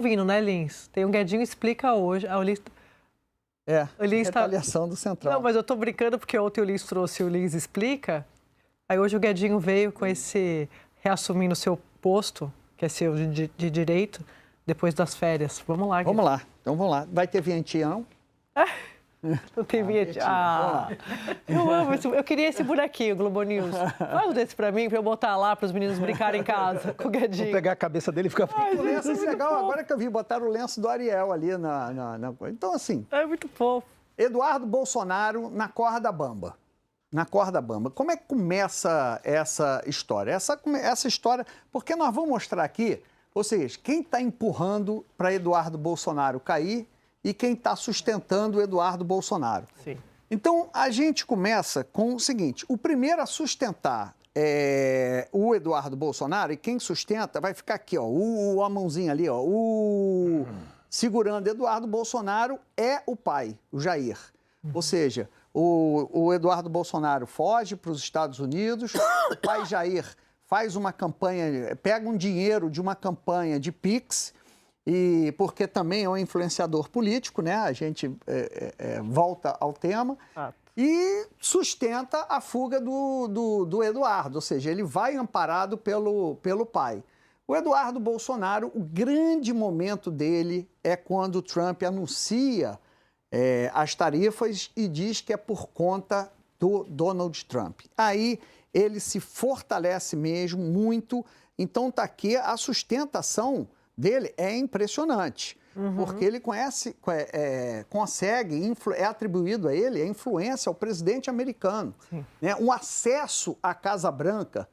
Vindo, né, Lins? Tem um Guedinho explica hoje. O Lins retaliação do Centrão. Não, mas eu tô brincando porque ontem o Lins trouxe o Lins explica. Aí hoje o Guedinho veio com esse reassumindo o seu posto, que é seu de direito, depois das férias. Vamos lá, Guedinho. Vamos lá, então vamos lá. Vai ter vinhetinha, não? Não tem vinhetinha. Eu amo isso. Eu queria esse bonequinho, Globo News. Faz um desse pra mim, pra eu botar lá para os meninos brincarem em casa com o Guedinho. Vou pegar a cabeça dele e ficar... Ai, o lenço é gente, legal, fofo. agora que eu vi, botaram o lenço do Ariel ali Então, assim... É muito fofo. Eduardo Bolsonaro na corda bamba. Na corda bamba. Como é que começa essa história? Essa história... Porque nós vamos mostrar aqui, ou seja, quem está empurrando para Eduardo Bolsonaro cair e quem está sustentando o Eduardo Bolsonaro. Sim. Então, a gente começa com o seguinte, o primeiro a sustentar o Eduardo Bolsonaro, e quem sustenta vai ficar aqui, ó, a mãozinha ali, ó, segurando Eduardo Bolsonaro é o pai, o Jair. Ou seja, o Eduardo Bolsonaro foge para os Estados Unidos, o pai Jair faz uma campanha, pega um dinheiro de uma campanha de Pix, e porque também é um influenciador político, né? A gente volta ao tema, e sustenta a fuga do Eduardo, ou seja, ele vai amparado pelo pai. O Eduardo Bolsonaro, o grande momento dele é quando o Trump anuncia as tarifas e diz que é por conta do Donald Trump. Aí ele se fortalece mesmo muito, então está aqui a sustentação dele é impressionante, porque ele consegue, é atribuído a ele a influência ao presidente americano, né? Um acesso à Casa Branca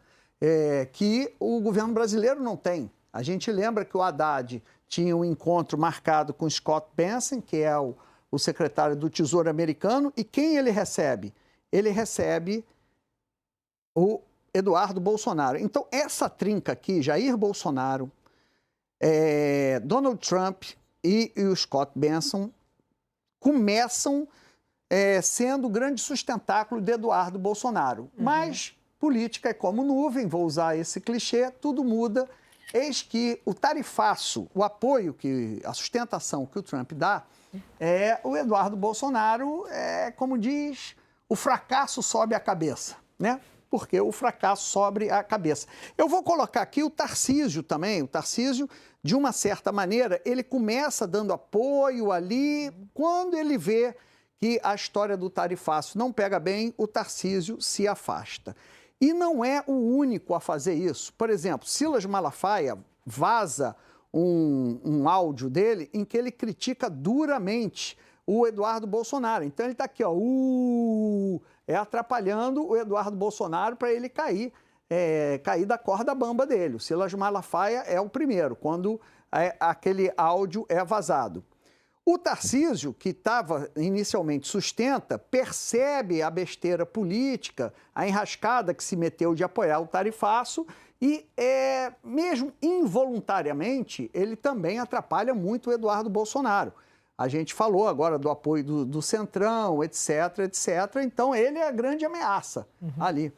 que o governo brasileiro não tem. A gente lembra que o Haddad tinha um encontro marcado com Scott Bessent, que é o secretário do Tesouro americano, e quem ele recebe? Ele recebe o Eduardo Bolsonaro. Então, essa trinca aqui, Jair Bolsonaro, Donald Trump e o Scott Bessent começam sendo o grande sustentáculo de Eduardo Bolsonaro. Mas política é como nuvem, vou usar esse clichê, tudo muda. Eis que o tarifaço, o apoio, a sustentação que o Trump dá, o Eduardo Bolsonaro, como diz, o fracasso sobe a cabeça, né? Porque o fracasso sobe a cabeça. Eu vou colocar aqui o Tarcísio também. O Tarcísio, de uma certa maneira, ele começa dando apoio ali. Quando ele vê que a história do tarifaço não pega bem, o Tarcísio se afasta. E não é o único a fazer isso. Por exemplo, Silas Malafaia vaza um áudio dele em que ele critica duramente o Eduardo Bolsonaro. Então ele está aqui, ó, atrapalhando o Eduardo Bolsonaro para ele cair da corda bamba dele. O Silas Malafaia é o primeiro, quando aquele áudio é vazado. O Tarcísio, que estava inicialmente sustenta, percebe a besteira política, a enrascada que se meteu de apoiar o tarifaço e, mesmo involuntariamente, ele também atrapalha muito o Eduardo Bolsonaro. A gente falou agora do apoio do Centrão, etc, etc. Então, ele é a grande ameaça ali.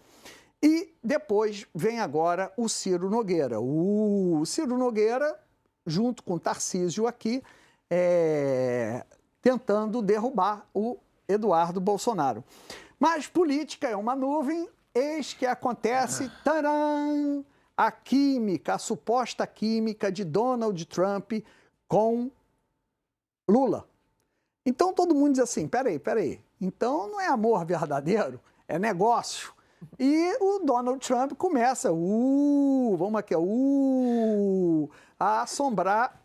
E depois vem agora o Ciro Nogueira. O Ciro Nogueira, junto com o Tarcísio aqui, tentando derrubar o Eduardo Bolsonaro. Mas política é uma nuvem, eis que acontece, taran, a química, a suposta química de Donald Trump com Lula. Então todo mundo diz assim, peraí, então não é amor verdadeiro, é negócio. E o Donald Trump começa, vamos aqui, a assombrar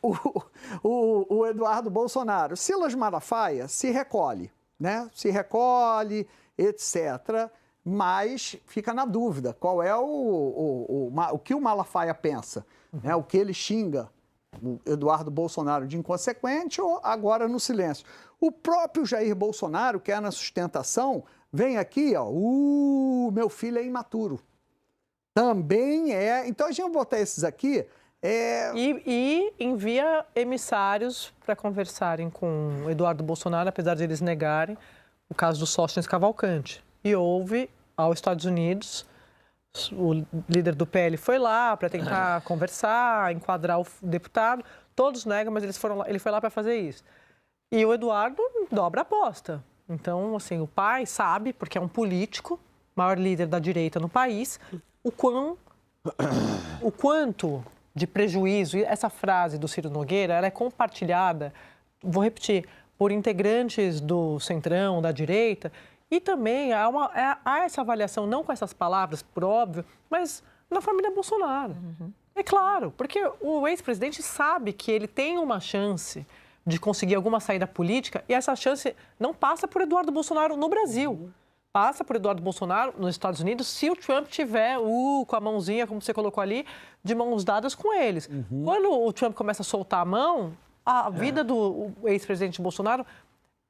o Eduardo Bolsonaro. Silas Malafaia se recolhe, né? Se recolhe, etc., mas fica na dúvida qual é o que o Malafaia pensa, né? O que ele xinga o Eduardo Bolsonaro de inconsequente ou agora no silêncio. O próprio Jair Bolsonaro, que é na sustentação, vem aqui, ó, meu filho é imaturo. Também é. Então a gente vai botar esses aqui. E envia emissários para conversarem com o Eduardo Bolsonaro, apesar de eles negarem, o caso do Sóstenes Cavalcante. E houve, aos Estados Unidos, o líder do PL foi lá para tentar conversar, enquadrar o deputado. todos negam, mas ele foi lá para fazer isso. E o Eduardo dobra a aposta. Então, assim, o pai sabe, porque é um político, maior líder da direita no país, o quanto de prejuízo, e essa frase do Ciro Nogueira, ela é compartilhada, vou repetir, por integrantes do centrão, da direita, e também há essa avaliação, não com essas palavras, por óbvio, mas na família Bolsonaro. É claro, porque o ex-presidente sabe que ele tem uma chance de conseguir alguma saída política, e essa chance não passa por Eduardo Bolsonaro no Brasil. Passa por Eduardo Bolsonaro nos Estados Unidos se o Trump tiver com a mãozinha, como você colocou ali, de mãos dadas com eles. Quando o Trump começa a soltar a mão, a vida do ex-presidente Bolsonaro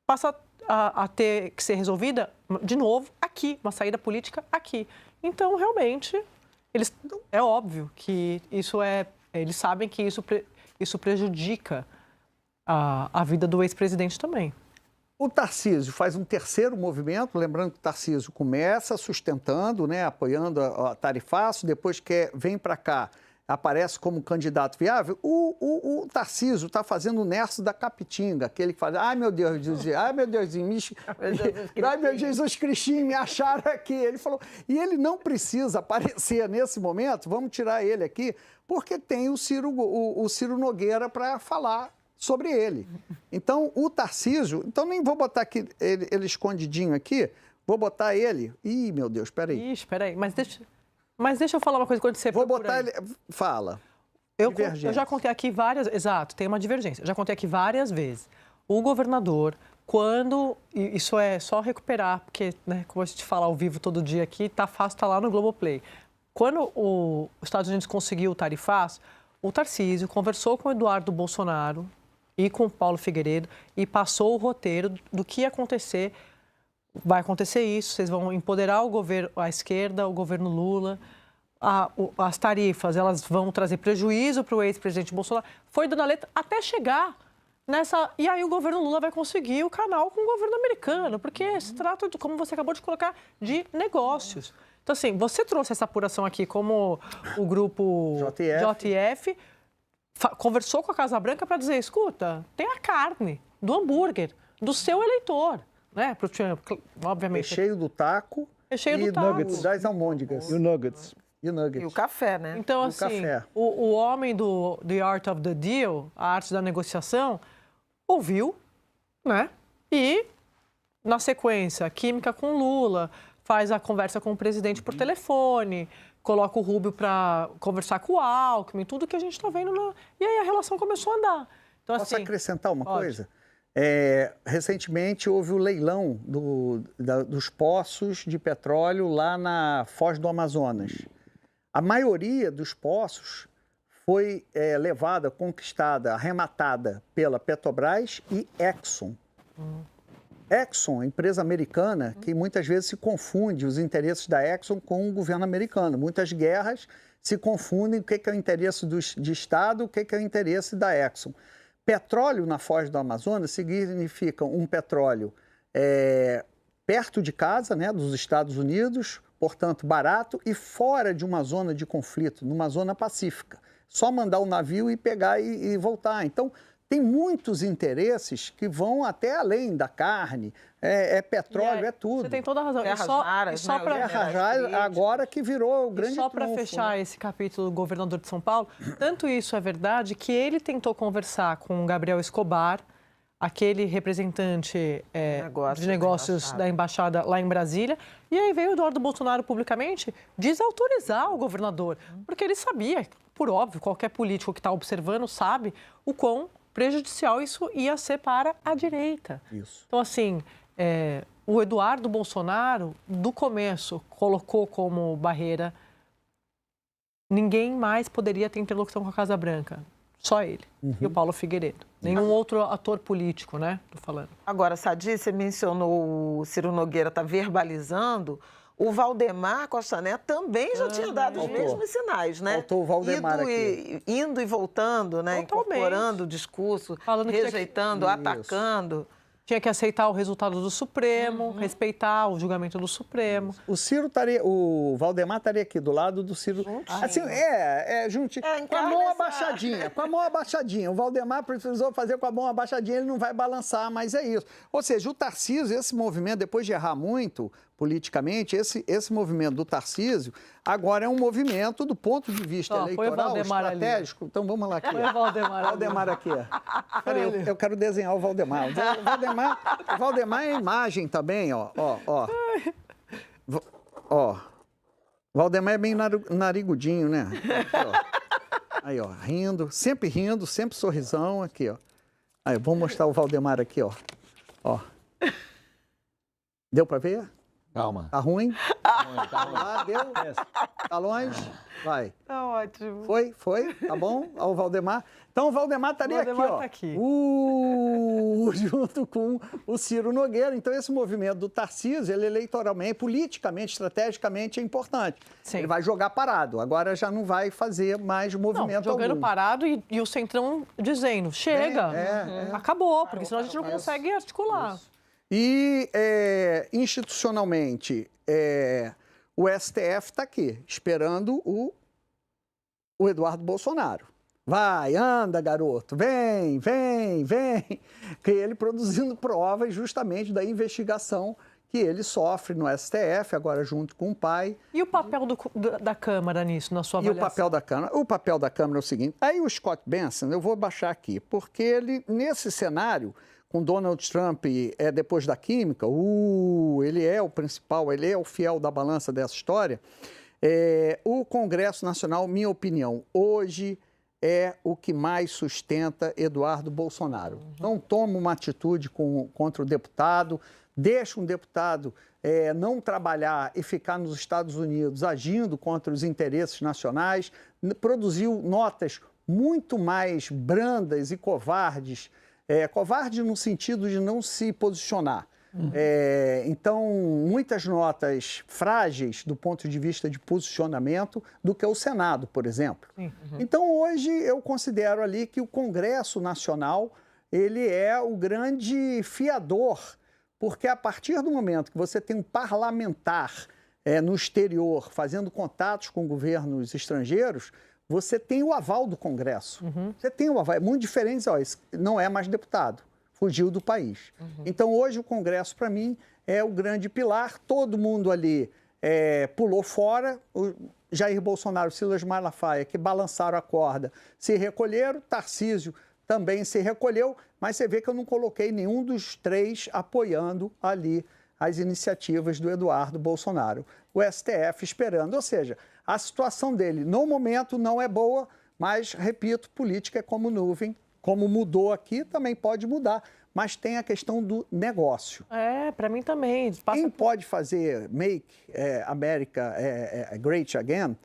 passa a ter que ser resolvida, de novo, aqui, uma saída política aqui. Então, realmente, é óbvio que eles sabem que isso prejudica a vida do ex-presidente também. O Tarcísio faz um terceiro movimento, lembrando que o Tarcísio começa sustentando, né, apoiando a tarifaço, depois vem para cá, aparece como candidato viável. O Tarcísio está fazendo o Nerso da Capitinga, aquele que fala, ai meu Deus, ai meu Jesus Cristinho, me acharam aqui. Ele falou, e ele não precisa aparecer nesse momento, vamos tirar ele aqui, porque tem o Ciro Nogueira para falar sobre ele. Então, o Tarcísio, então nem vou botar aqui ele escondidinho aqui, vou botar ele. Ih, meu Deus, peraí. Espera aí, mas deixa eu falar uma coisa quando você vou botar ele. Fala. Eu já contei aqui exato, tem uma divergência. Eu já contei aqui várias vezes. O governador, isso é só recuperar, porque, né, como a gente fala ao vivo todo dia aqui, tá fácil, tá lá no Globoplay. Quando os Estados Unidos conseguiu o tarifaço, o Tarcísio conversou com o Eduardo Bolsonaro e com o Paulo Figueiredo e passou o roteiro do que ia acontecer. Vai acontecer isso, vocês vão empoderar o governo, a esquerda, o governo Lula, as tarifas, elas vão trazer prejuízo para o ex-presidente Bolsonaro. Foi dando a letra até chegar nessa... E aí o governo Lula vai conseguir o canal com o governo americano, porque se trata, como você acabou de colocar, de negócios. Então, assim, você trouxe essa apuração aqui como o grupo JF conversou com a Casa Branca para dizer, escuta, tem a carne do hambúrguer, do seu eleitor, né? Pro Trump, obviamente. Recheio do taco e nuggets. das almôndegas. E o nuggets. E o café, né? Então, assim, o homem do The Art of the Deal, a arte da negociação, ouviu, né? E, na sequência, química com Lula, faz a conversa com o presidente por telefone, coloca o Rubio para conversar com o Alckmin, tudo que a gente está vendo. E aí a relação começou a andar. Então, Posso assim, acrescentar uma coisa? Recentemente houve o leilão dos poços de petróleo lá na Foz do Amazonas. A maioria dos poços foi levada, conquistada, arrematada pela Petrobras e Exxon. Exxon, empresa americana, que muitas vezes se confunde os interesses da Exxon com o governo americano. Muitas guerras se confundem o que é o interesse de Estado, o que é o interesse da Exxon. Petróleo na Foz do Amazonas significa um petróleo perto de casa, né, dos Estados Unidos, portanto barato, e fora de uma zona de conflito, numa zona pacífica. Só mandar o navio e pegar e voltar. Então, tem muitos interesses que vão até além da carne, petróleo, é tudo. Você tem toda a razão. Terras raras, né? Terras raras, agora que virou o grande trunfo. Só para fechar esse capítulo do governador de São Paulo, tanto isso é verdade que ele tentou conversar com o Gabriel Escobar, aquele representante de negócios da embaixada lá em Brasília, e aí veio o Eduardo Bolsonaro publicamente desautorizar o governador, porque ele sabia, por óbvio, qualquer político que está observando sabe o quão prejudicial isso ia ser para a direita. Isso. Então, assim, o Eduardo Bolsonaro, do começo, colocou como barreira ninguém mais poderia ter interlocução com a Casa Branca. Só ele. E o Paulo Figueiredo. Nenhum outro ator político, né? Tô falando. Agora, Sadi, você mencionou o Ciro Nogueira tá verbalizando. O Valdemar Costa Neto também já tinha dado os mesmos sinais, né? Faltou o Valdemar indo e voltando, né? Totalmente. Incorporando o discurso, falando rejeitando, atacando. Tinha que aceitar o resultado do Supremo, respeitar o julgamento do Supremo. O Ciro estaria, o Valdemar estaria aqui do lado do Ciro. Assim, juntinho. Com a mão abaixadinha, com a mão abaixadinha. O Valdemar precisou fazer com a mão abaixadinha, ele não vai balançar, mas é isso. Ou seja, o Tarcísio, esse movimento, depois de errar muito politicamente, esse movimento do Tarcísio, agora é um movimento do ponto de vista eleitoral, estratégico. Ali. Então vamos lá aqui. Põe o Valdemar aqui. Peraí, eu quero desenhar o Valdemar. O Valdemar é imagem também, ó. Valdemar é bem narigudinho, né? Aqui, ó. Aí, ó, rindo, sempre sorrisão, aqui, ó. Aí, vou mostrar o Valdemar aqui, ó. Deu para ver? Calma. Tá ruim? Tá lá, deu? Tá longe? Vai. Tá ótimo. Foi? Tá bom? Ó, o Valdemar. Então, o Valdemar estaria aqui, ó. Tá aqui. Junto com o Ciro Nogueira. Então, esse movimento do Tarcísio, ele eleitoralmente, politicamente, estrategicamente, é importante. Sim. Ele vai jogar parado. Agora já não vai fazer mais movimento jogando algum. Parado e o Centrão dizendo, chega, acabou, porque senão a gente não consegue articular. Isso. E, institucionalmente, o STF está aqui, esperando o Eduardo Bolsonaro. Vai, anda, garoto, vem. Que ele produzindo provas justamente da investigação que ele sofre no STF, agora junto com o pai. E o papel da Câmara nisso, na sua avaliação? E o papel da Câmara é o seguinte, aí o Scott Bessent, eu vou baixar aqui, porque ele, nesse cenário, com Donald Trump depois da química, ele é o principal, ele é o fiel da balança dessa história. O Congresso Nacional, minha opinião, hoje é o que mais sustenta Eduardo Bolsonaro. Não toma uma atitude contra o deputado, deixa um deputado não trabalhar e ficar nos Estados Unidos agindo contra os interesses nacionais, produziu notas muito mais brandas e covardes, covarde no sentido de não se posicionar. Então, muitas notas frágeis do ponto de vista de posicionamento do que o Senado, por exemplo. Então, hoje, eu considero ali que o Congresso Nacional ele é o grande fiador, porque a partir do momento que você tem um parlamentar no exterior fazendo contatos com governos estrangeiros, você tem o aval do Congresso. Você tem o aval. É muito diferente, esse não é mais deputado, fugiu do país. Então, hoje, o Congresso, para mim, é o grande pilar. Todo mundo ali pulou fora. O Jair Bolsonaro, Silas Malafaia, que balançaram a corda, se recolheram. Tarcísio também se recolheu. Mas você vê que eu não coloquei nenhum dos três apoiando ali as iniciativas do Eduardo Bolsonaro. O STF esperando. Ou seja, a situação dele, no momento, não é boa, mas, repito, política é como nuvem. Como mudou aqui, também pode mudar. Mas tem a questão do negócio. Para mim também. Quem pode fazer Make America Great Again,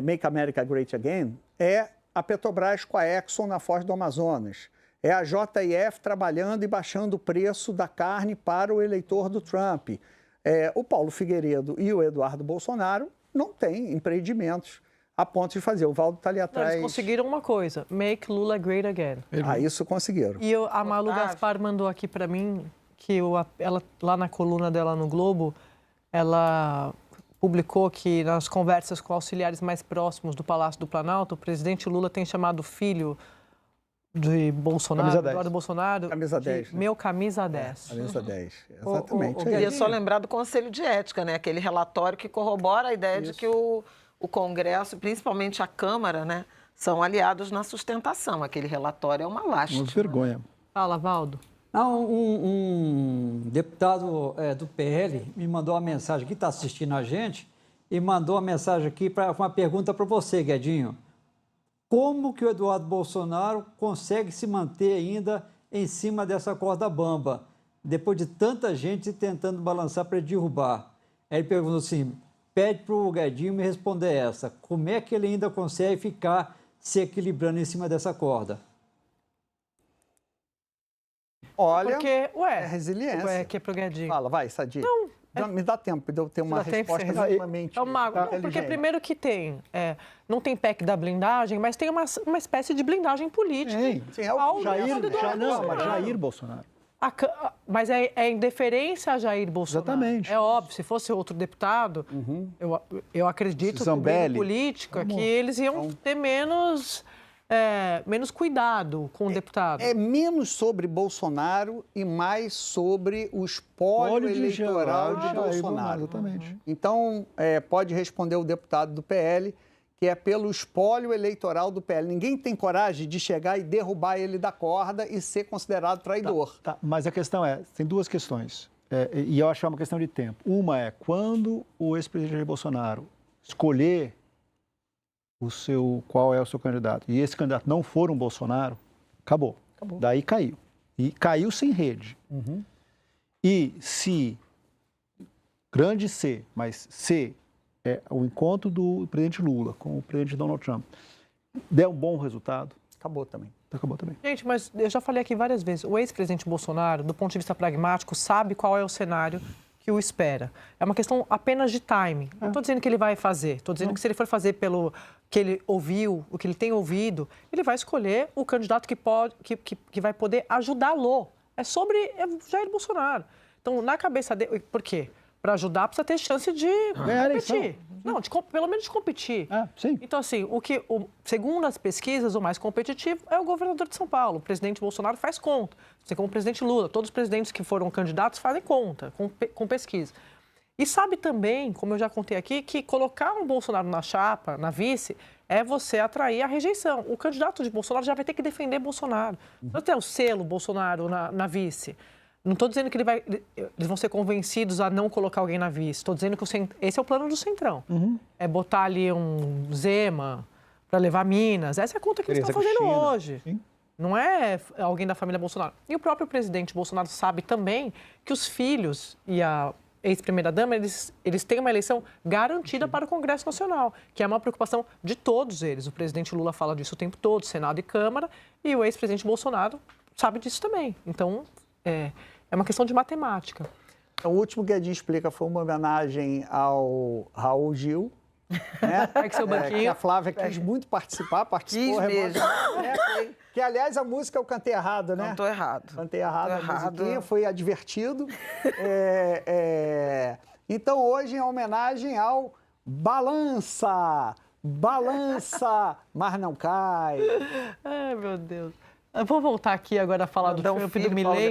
Make America Great Again, é a Petrobras com a Exxon na Foz do Amazonas. É a JF trabalhando e baixando o preço da carne para o eleitor do Trump. O Paulo Figueiredo e o Eduardo Bolsonaro não têm empreendimentos a ponto de fazer. O Valdo está ali atrás. Eles conseguiram uma coisa, make Lula great again. Isso conseguiram. E a Malu Gaspar mandou aqui para mim que ela, lá na coluna dela no Globo, ela publicou que nas conversas com auxiliares mais próximos do Palácio do Planalto, o presidente Lula tem chamado o filho de Bolsonaro, Eduardo Bolsonaro, camisa 10, né? Meu camisa 10. Camisa 10, exatamente. Eu queria só lembrar do Conselho de Ética, né? Aquele relatório que corrobora a ideia de que o Congresso, principalmente a Câmara, né, são aliados na sustentação. Aquele relatório é uma lástima. Uma vergonha. Fala, Valdo. Um deputado do PL me mandou uma mensagem aqui, está assistindo a gente, e mandou uma mensagem aqui para uma pergunta para você, Guedinho. Como que o Eduardo Bolsonaro consegue se manter ainda em cima dessa corda bamba, depois de tanta gente tentando balançar para derrubar? Aí ele perguntou assim, pede para o Guedinho me responder essa. Como é que ele ainda consegue ficar se equilibrando em cima dessa corda? Olha, porque, é resiliência. Que é pro Guedinho. Fala, vai, Sadi. Não. Me dá tempo de eu ter uma resposta minimamente. É um mago. Não, porque primeiro que tem, não tem PEC da blindagem, mas tem uma espécie de blindagem política. Sim, Jair Bolsonaro. Jair Bolsonaro. Mas é em deferência a Jair Bolsonaro. Exatamente. É óbvio, se fosse outro deputado, eu acredito, Zambelli. política, que eles iam ter menos cuidado com o deputado. É menos sobre Bolsonaro e mais sobre o espólio eleitoral de Bolsonaro. Exatamente. Então, pode responder o deputado do PL, que é pelo espólio eleitoral do PL. Ninguém tem coragem de chegar e derrubar ele da corda e ser considerado traidor. Tá, mas a questão tem duas questões, e eu acho que é uma questão de tempo. Uma é, quando o ex-presidente Jair Bolsonaro escolher qual é o seu candidato, e esse candidato não for um Bolsonaro, acabou. Daí caiu. E caiu sem rede. E se, grande C, mas C, o encontro do presidente Lula com o presidente Donald Trump der um bom resultado, Acabou também. acabou também. Gente, mas eu já falei aqui várias vezes, o ex-presidente Bolsonaro, do ponto de vista pragmático, sabe qual é o cenário que o espera. É uma questão apenas de timing. Não estou dizendo que ele vai fazer, estou dizendo que se ele for fazer pelo que ele ouviu, o que ele tem ouvido, ele vai escolher o candidato que vai poder ajudá-lo. É Jair Bolsonaro. Então, na cabeça dele... Por quê? Para ajudar, precisa ter chance de competir. Não, pelo menos de competir. Sim. Então, assim, segundo as pesquisas, o mais competitivo é o governador de São Paulo. O presidente Bolsonaro faz conta. Assim como o presidente Lula. Todos os presidentes que foram candidatos fazem conta com pesquisa. E sabe também, como eu já contei aqui, que colocar um Bolsonaro na chapa, na vice, é você atrair a rejeição. O candidato de Bolsonaro já vai ter que defender Bolsonaro. Não tem o selo Bolsonaro na vice. Não estou dizendo que eles vão ser convencidos a não colocar alguém na vice. Estou dizendo que esse é o plano do Centrão. É botar ali um Zema para levar Minas. Essa é a conta que eles estão fazendo hoje. Sim. Não é alguém da família Bolsonaro. E o próprio presidente Bolsonaro sabe também que os filhos e a ex-primeira-dama, eles têm uma eleição garantida para o Congresso Nacional, que é uma preocupação de todos eles. O presidente Lula fala disso o tempo todo, Senado e Câmara, e o ex-presidente Bolsonaro sabe disso também. Então, é uma questão de matemática. O último que a Guedin explica foi uma homenagem ao Raul Gil, né? Pegue seu banquinho. Que a Flávia quis muito participou mesmo. Que, aliás, a música eu cantei errado, né? Não, estou errado. Cantei errado a musiquinha, foi advertido. Então, hoje, em homenagem ao Balança, mas não cai. Ai, meu Deus. Eu vou voltar aqui agora a falar do Trump e do Milley.